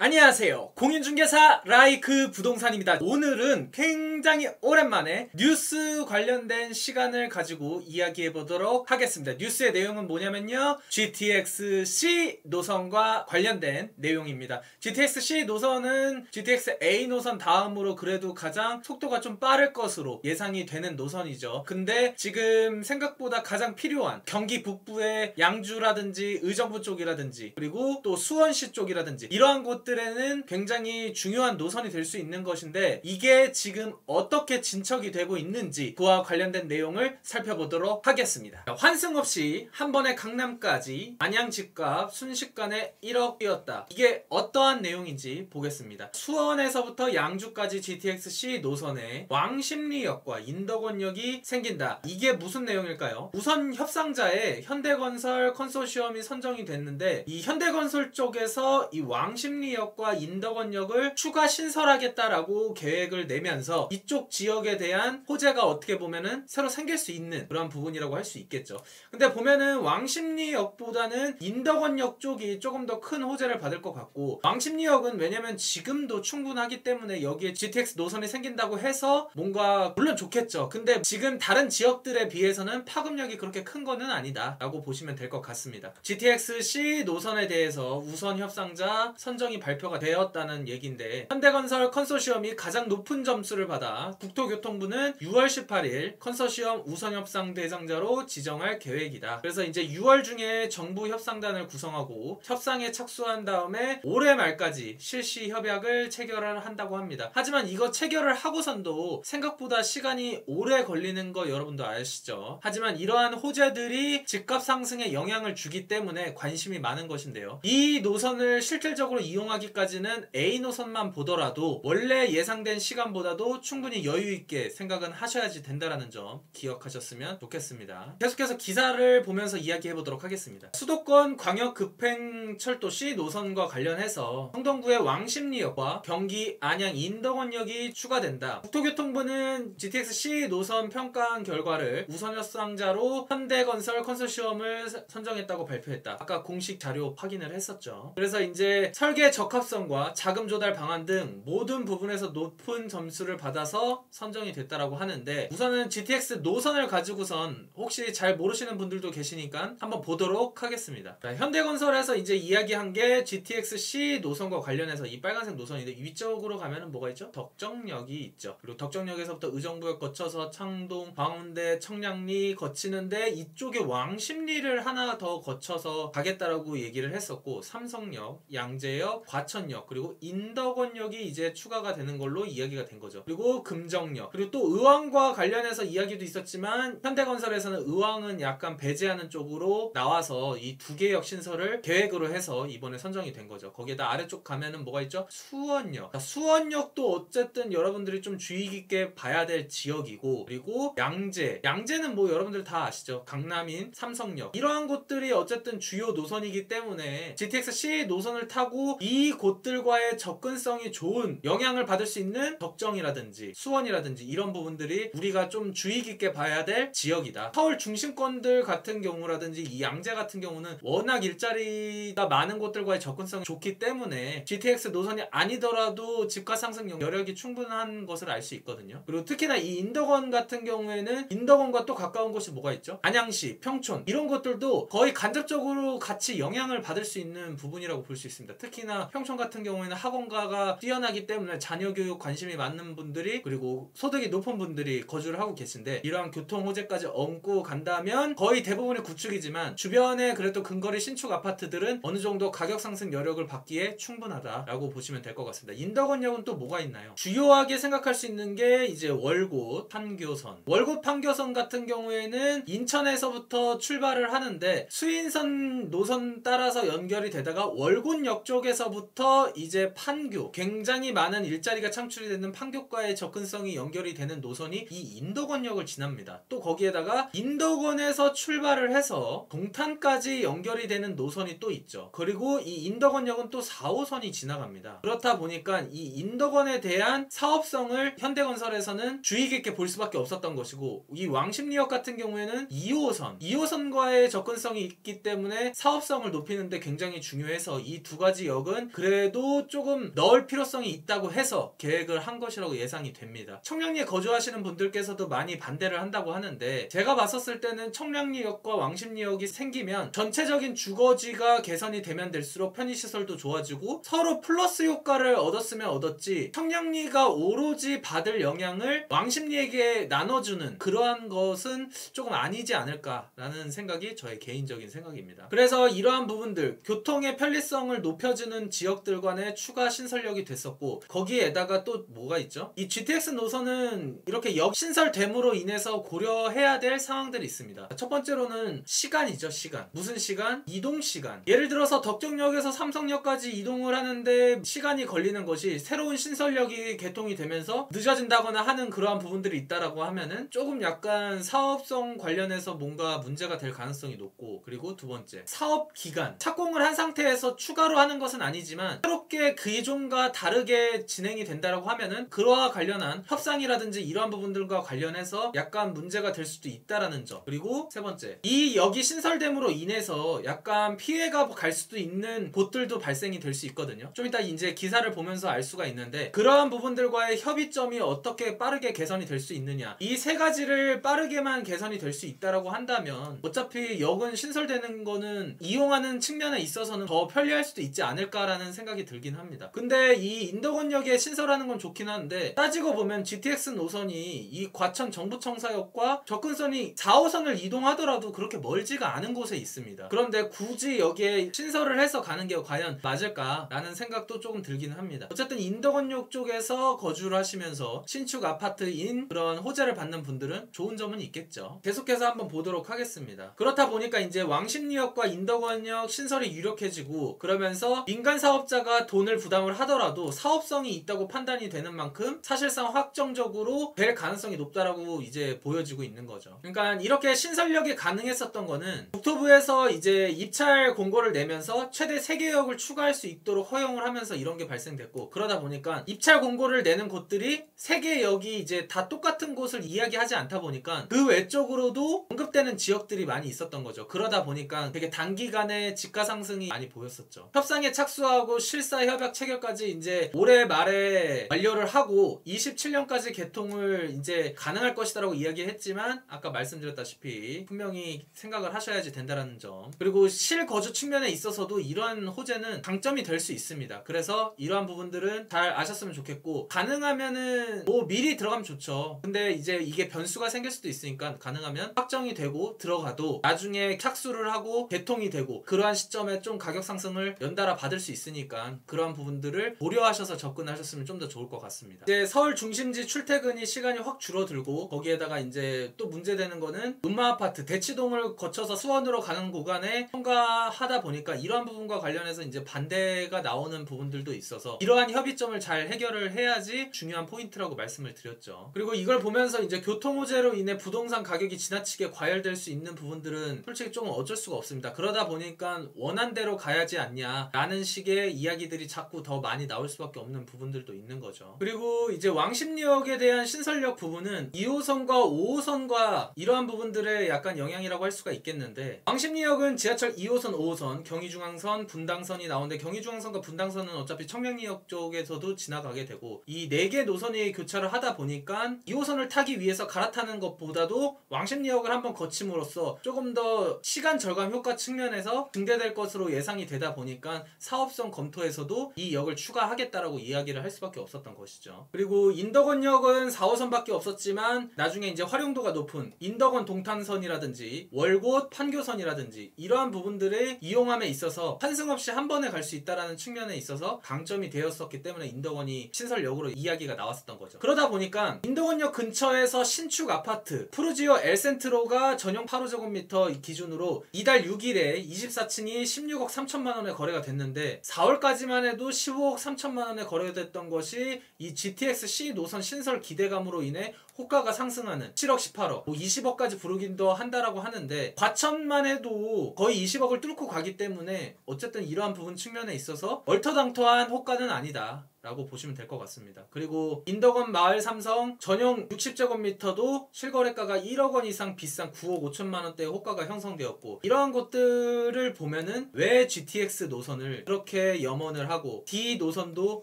안녕하세요. 공인중개사 라이크 부동산입니다. 오늘은 굉장히 오랜만에 뉴스 관련된 시간을 가지고 이야기해 보도록 하겠습니다. 뉴스의 내용은 뭐냐면요, GTX-C 노선과 관련된 내용입니다. GTX-C 노선은 GTX-A 노선 다음으로 그래도 가장 속도가 좀 빠를 것으로 예상이 되는 노선이죠. 근데 지금 생각보다 가장 필요한 경기 북부의 양주라든지 의정부 쪽이라든지 그리고 또 수원시 쪽이라든지 이러한 곳 들에는 굉장히 중요한 노선이 될 수 있는 것인데, 이게 지금 어떻게 진척이 되고 있는지 그와 관련된 내용을 살펴보도록 하겠습니다. 환승 없이 한 번에 강남까지 안양 집값 순식간에 1억 뛰었다. 이게 어떠한 내용인지 보겠습니다. 수원에서부터 양주까지 GTX-C 노선에 왕십리역과 인덕원역이 생긴다. 이게 무슨 내용일까요? 우선 협상자에 현대건설 컨소시엄이 선정이 됐는데, 이 현대건설 쪽에서 이 왕십리역과 인덕원역을 추가 신설하겠다라고 계획을 내면서 이쪽 지역에 대한 호재가 어떻게 보면은 새로 생길 수 있는 그런 부분이라고 할 수 있겠죠. 근데 보면은 왕십리역보다는 인덕원역 쪽이 조금 더 큰 호재를 받을 것 같고, 왕십리역은 왜냐면 지금도 충분하기 때문에 여기에 GTX 노선이 생긴다고 해서 뭔가 물론 좋겠죠. 근데 지금 다른 지역들에 비해서는 파급력이 그렇게 큰 거는 아니다 라고 보시면 될 것 같습니다. GTX-C 노선에 대해서 우선 협상자 선정이 발표가 되었다는 얘기인데, 현대건설 컨소시엄이 가장 높은 점수를 받아 국토교통부는 6월 18일 컨소시엄 우선협상 대상자로 지정할 계획이다. 그래서 이제 6월 중에 정부 협상단을 구성하고 협상에 착수한 다음에 올해 말까지 실시 협약을 체결을 한다고 합니다. 하지만 이거 체결을 하고선도 생각보다 시간이 오래 걸리는 거 여러분도 아시죠? 하지만 이러한 호재들이 집값 상승에 영향을 주기 때문에 관심이 많은 것인데요, 이 노선을 실질적으로 이용하기까지는 A 노선만 보더라도 원래 예상된 시간보다도 충분히 여유있게 생각은 하셔야지 된다라는 점 기억하셨으면 좋겠습니다. 계속해서 기사를 보면서 이야기해보도록 하겠습니다. 수도권 광역급행철도시 노선과 관련해서 성동구의 왕십리역과 경기 안양 인덕원역이 추가된다. 국토교통부는 GTX-C 노선 평가한 결과를 우선협상자로 현대건설 컨소시엄을 선정했다고 발표했다. 아까 공식 자료 확인을 했었죠. 그래서 이제 설계 적합성과 자금 조달 방안 등 모든 부분에서 높은 점수를 받아서 선정이 됐다라고 하는데, 우선은 GTX 노선을 가지고선 혹시 잘 모르시는 분들도 계시니까 한번 보도록 하겠습니다. 자, 현대건설에서 이제 이야기한 게 GTX-C 노선과 관련해서 이 빨간색 노선인데, 위쪽으로 가면은 뭐가 있죠? 덕정역이 있죠. 그리고 덕정역에서부터 의정부역 거쳐서 창동, 광운대, 청량리 거치는데, 이쪽에 왕십리를 하나 더 거쳐서 가겠다라고 얘기를 했었고, 삼성역, 양재역, 과천역, 그리고 인덕원역이 이제 추가가 되는 걸로 이야기가 된 거죠. 그리고 금정역, 그리고 또 의왕과 관련해서 이야기도 있었지만 현대건설에서는 의왕은 약간 배제하는 쪽으로 나와서 이 두 개역 신설을 계획으로 해서 이번에 선정이 된 거죠. 거기에다 아래쪽 가면은 뭐가 있죠? 수원역. 자, 수원역도 어쨌든 여러분들이 좀 주의 깊게 봐야 될 지역이고, 그리고 양재는 뭐 여러분들 다 아시죠? 강남인 삼성역, 이러한 곳들이 어쨌든 주요 노선이기 때문에 GTX-C 노선을 타고 이 곳들과의 접근성이 좋은 영향을 받을 수 있는 덕정이라든지 수원이라든지 이런 부분들이 우리가 좀 주의 깊게 봐야 될 지역이다. 서울 중심권들 같은 경우라든지 이 양재 같은 경우는 워낙 일자리가 많은 곳들과의 접근성이 좋기 때문에 GTX 노선이 아니더라도 집값 상승 여력이 충분한 것을 알 수 있거든요. 그리고 특히나 이 인덕원 같은 경우에는 인덕원과 또 가까운 곳이 뭐가 있죠? 안양시, 평촌, 이런 것들도 거의 간접적으로 같이 영향을 받을 수 있는 부분이라고 볼 수 있습니다. 특히나 평촌 같은 경우에는 학원가가 뛰어나기 때문에 자녀 교육 관심이 많은 분들이, 그리고 소득이 높은 분들이 거주를 하고 계신데, 이러한 교통 호재까지 얹고 간다면 거의 대부분이 구축이지만 주변에 그래도 근거리 신축 아파트들은 어느 정도 가격 상승 여력을 받기에 충분하다라고 보시면 될 것 같습니다. 인덕원역은 또 뭐가 있나요? 주요하게 생각할 수 있는 게 이제 월곶 판교선. 월곶 판교선 같은 경우에는 인천에서부터 출발을 하는데 수인선 노선 따라서 연결이 되다가 월곶역 쪽에서부터 이제 판교, 굉장히 많은 일자리가 창출이 되는 판교과의 접근성이 연결이 되는 노선이 이 인덕원역을 지납니다. 또 거기에다가 인덕원에서 출발을 해서 동탄까지 연결이 되는 노선이 또 있죠. 그리고 이 인덕원역은 또 4호선이 지나갑니다. 그렇다 보니까 이 인덕원에 대한 사업성을 현대건설에서는 주의 깊게 볼 수밖에 없었던 것이고, 이 왕십리역 같은 경우에는 2호선과의 접근성이 있기 때문에 사업성을 높이는데 굉장히 중요해서 이 두 가지 역은 보니까 그래도 조금 넣을 필요성이 있다고 해서 계획을 한 것이라고 예상이 됩니다. 청량리에 거주하시는 분들께서도 많이 반대를 한다고 하는데, 제가 봤었을 때는 청량리역과 왕십리역이 생기면 전체적인 주거지가 개선이 되면 될수록 편의시설도 좋아지고 서로 플러스 효과를 얻었으면 얻었지, 청량리가 오로지 받을 영향을 왕십리에게 나눠주는 그러한 것은 조금 아니지 않을까라는 생각이 저의 개인적인 생각입니다. 그래서 이러한 부분들, 교통의 편리성을 높여주는 지역들 간의 추가 신설역이 됐었고, 거기에다가 또 뭐가 있죠? 이 GTX 노선은 이렇게 역 신설됨으로 인해서 고려해야 될 상황들이 있습니다. 첫 번째로는 시간이죠. 시간. 무슨 시간? 이동 시간. 예를 들어서 덕정역에서 삼성역까지 이동을 하는데 시간이 걸리는 것이 새로운 신설역이 개통이 되면서 늦어진다거나 하는 그러한 부분들이 있다라고 하면은 조금 약간 사업성 관련해서 뭔가 문제가 될 가능성이 높고, 그리고 두 번째, 사업 기간. 착공을 한 상태에서 추가로 하는 것은 아니지만 새롭게 기존과 다르게 진행이 된다라고 하면은 그와 관련한 협상이라든지 이러한 부분들과 관련해서 약간 문제가 될 수도 있다라는 점. 그리고 세 번째, 이 역이 신설됨으로 인해서 약간 피해가 갈 수도 있는 곳들도 발생이 될 수 있거든요. 좀 이따 이제 기사를 보면서 알 수가 있는데, 그러한 부분들과의 협의점이 어떻게 빠르게 개선이 될 수 있느냐, 이 세 가지를 빠르게만 개선이 될 수 있다라고 한다면 어차피 역은 신설되는 거는 이용하는 측면에 있어서는 더 편리할 수도 있지 않을까라는 생각이 들긴 합니다. 근데 이 인덕원역에 신설하는 건 좋긴 한데, 따지고 보면 GTX 노선이 이 과천 정부청사역과 접근선이 4호선을 이동하더라도 그렇게 멀지가 않은 곳에 있습니다. 그런데 굳이 여기에 신설을 해서 가는 게 과연 맞을까라는 생각도 조금 들긴 합니다. 어쨌든 인덕원역 쪽에서 거주를 하시면서 신축 아파트인 그런 호재를 받는 분들은 좋은 점은 있겠죠. 계속해서 한번 보도록 하겠습니다. 그렇다 보니까 이제 왕십리역과 인덕원역 신설이 유력해지고, 그러면서 민간 사업자가 돈을 부담을 하더라도 사업성이 있다고 판단이 되는 만큼 사실상 확정적으로 될 가능성이 높다라고 이제 보여지고 있는 거죠. 그러니까 이렇게 신설력이 가능했었던 거는 국토부에서 이제 입찰 공고를 내면서 최대 3개 역을 추가할 수 있도록 허용을 하면서 이런 게 발생됐고, 그러다 보니까 입찰 공고를 내는 곳들이 3개 역이 이제 다 똑같은 곳을 이야기하지 않다 보니까 그 외적으로도 언급되는 지역들이 많이 있었던 거죠. 그러다 보니까 되게 단기간에 집가 상승이 많이 보였었죠. 협상에 착수하고 실사 협약 체결까지 이제 올해 말에 완료를 하고 27년까지 개통을 이제 가능할 것이다라고 이야기했지만, 아까 말씀드렸다시피 분명히 생각을 하셔야지 된다라는 점. 그리고 실거주 측면에 있어서도 이러한 호재는 강점이 될 수 있습니다. 그래서 이러한 부분들은 잘 아셨으면 좋겠고, 가능하면은 뭐 미리 들어가면 좋죠. 근데 이제 이게 변수가 생길 수도 있으니까 가능하면 확정이 되고 들어가도 나중에 착수를 하고 개통이 되고 그러한 시점에 좀 가격 상승을 연달아 받을 수 있으니까 그러한 부분들을 고려하셔서 접근하셨으면 좀 더 좋을 것 같습니다. 이제 서울 중심지 출퇴근이 시간이 확 줄어들고, 거기에다가 이제 또 문제되는 거는 문마아파트 대치동을 거쳐서 수원으로 가는 구간에 통과하다 보니까 이러한 부분과 관련해서 이제 반대가 나오는 부분들도 있어서 이러한 협의점을 잘 해결을 해야지 중요한 포인트라고 말씀을 드렸죠. 그리고 이걸 보면서 이제 교통호재로 인해 부동산 가격이 지나치게 과열될 수 있는 부분들은 솔직히 조금 어쩔 수가 없습니다. 그러다 보니까 원한대로 가야지 않냐 라는 식의 이야기들이 자꾸 더 많이 나올 수밖에 없는 부분들도 있는 거죠. 그리고 이제 왕십리역에 대한 신설역 부분은 2호선과 5호선과 이러한 부분들의 약간 영향이라고 할 수가 있겠는데, 왕십리역은 지하철 2호선, 5호선, 경의중앙선, 분당선이 나오는데, 경의중앙선과 분당선은 어차피 청량리역 쪽에서도 지나가게 되고, 이 4개 노선이 교차를 하다 보니까 2호선을 타기 위해서 갈아타는 것보다도 왕십리역을 한번 거침으로써 조금 더 시간 절감 효과 측면에서 증대될 것으로 예상이 되다 보니까 사업성 검토에서도 이 역을 추가하겠다라고 이야기를 할 수밖에 없었던 것이죠. 그리고 인덕원역은 4호선밖에 없었지만 나중에 이제 활용도가 높은 인덕원 동탄선이라든지 월곶 판교선이라든지 이러한 부분들의 이용함에 있어서 환승 없이 한 번에 갈 수 있다라는 측면에 있어서 강점이 되었었기 때문에 인덕원이 신설역으로 이야기가 나왔었던 거죠. 그러다 보니까 인덕원역 근처에서 신축 아파트 푸르지오 엘센트로가 전용 8호제곱미터 기준으로 이달 6일에 24층이 16억 3천만 원에 거래가 됐는데, 4월까지만 해도 15억 3천만 원에 거래가 됐던 것이 이 GTX-C 노선 신설 기대감으로 인해 호가가 상승하는 7억 18억 20억까지 부르긴도 한다라고 하는데, 과천만 해도 거의 20억을 뚫고 가기 때문에 어쨌든 이러한 부분 측면에 있어서 얼터당토한 호가는 아니다. 라고 보시면 될 것 같습니다. 그리고 인덕원 마을 삼성 전용 60제곱미터도 실거래가가 1억 원 이상 비싼 9억 5천만 원대의 호가가 형성되었고, 이러한 것들을 보면은 왜 GTX 노선을 그렇게 염원을 하고 D 노선도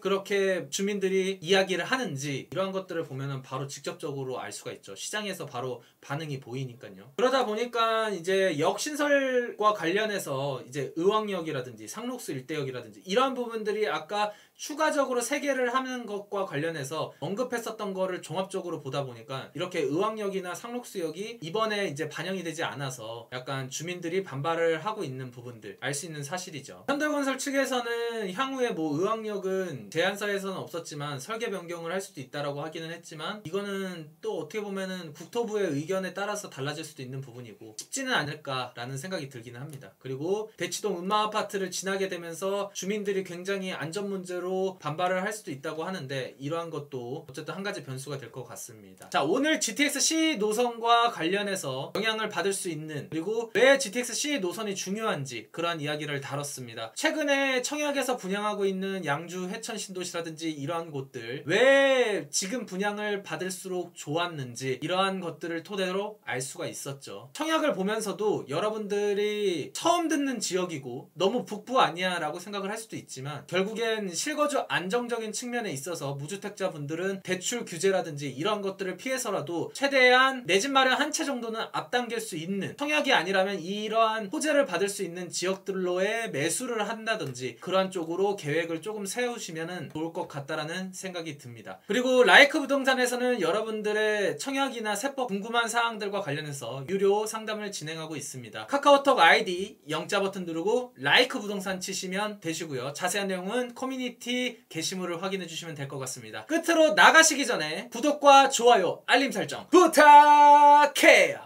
그렇게 주민들이 이야기를 하는지, 이러한 것들을 보면은 바로 직접적으로 알 수가 있죠. 시장에서 바로 반응이 보이니까요. 그러다 보니까 이제 역신설과 관련해서 이제 의왕역이라든지 상록수 일대역이라든지 이러한 부분들이 아까 추가적으로 세개를 하는 것과 관련해서 언급했었던 거를 종합적으로 보다 보니까 이렇게 의왕역이나 상록수역이 이번에 이제 반영이 되지 않아서 약간 주민들이 반발을 하고 있는 부분들 알 수 있는 사실이죠. 현대건설 측에서는 향후에 뭐 의왕역은 제안사에서는 없었지만 설계 변경을 할 수도 있다라고 하기는 했지만, 이거는 또 어떻게 보면은 국토부의 의견에 따라서 달라질 수도 있는 부분이고 쉽지는 않을까라는 생각이 들기는 합니다. 그리고 대치동 음마아파트를 지나게 되면서 주민들이 굉장히 안전 문제로 반발을 할 수도 있다고 하는데, 이러한 것도 어쨌든 한 가지 변수가 될 것 같습니다. 자, 오늘 GTX-C 노선과 관련해서 영향을 받을 수 있는, 그리고 왜 GTX-C 노선이 중요한지 그러한 이야기를 다뤘습니다. 최근에 청약에서 분양하고 있는 양주 해천 신도시라든지 이러한 곳들 왜 지금 분양을 받을수록 좋았는지, 이러한 것들을 토대로 알 수가 있었죠. 청약을 보면서도 여러분들이 처음 듣는 지역이고 너무 북부 아니야 라고 생각을 할 수도 있지만, 결국엔 실거주 안정적인 측면에 있어서 무주택자분들은 대출 규제라든지 이런 것들을 피해서라도 최대한 내 집 마련 한 채 정도는 앞당길 수 있는, 청약이 아니라면 이러한 호재를 받을 수 있는 지역들로의 매수를 한다든지 그러한 쪽으로 계획을 조금 세우시면 좋을 것 같다라는 생각이 듭니다. 그리고 라이크 부동산에서는 여러분들의 청약이나 세법 궁금한 사항들과 관련해서 유료 상담을 진행하고 있습니다. 카카오톡 아이디 영자 버튼 누르고 라이크 부동산 치시면 되시고요. 자세한 내용은 커뮤니티 게시물을 확인해 주시면 될 것 같습니다. 끝으로 나가시기 전에 구독과 좋아요, 알림 설정 부탁해요.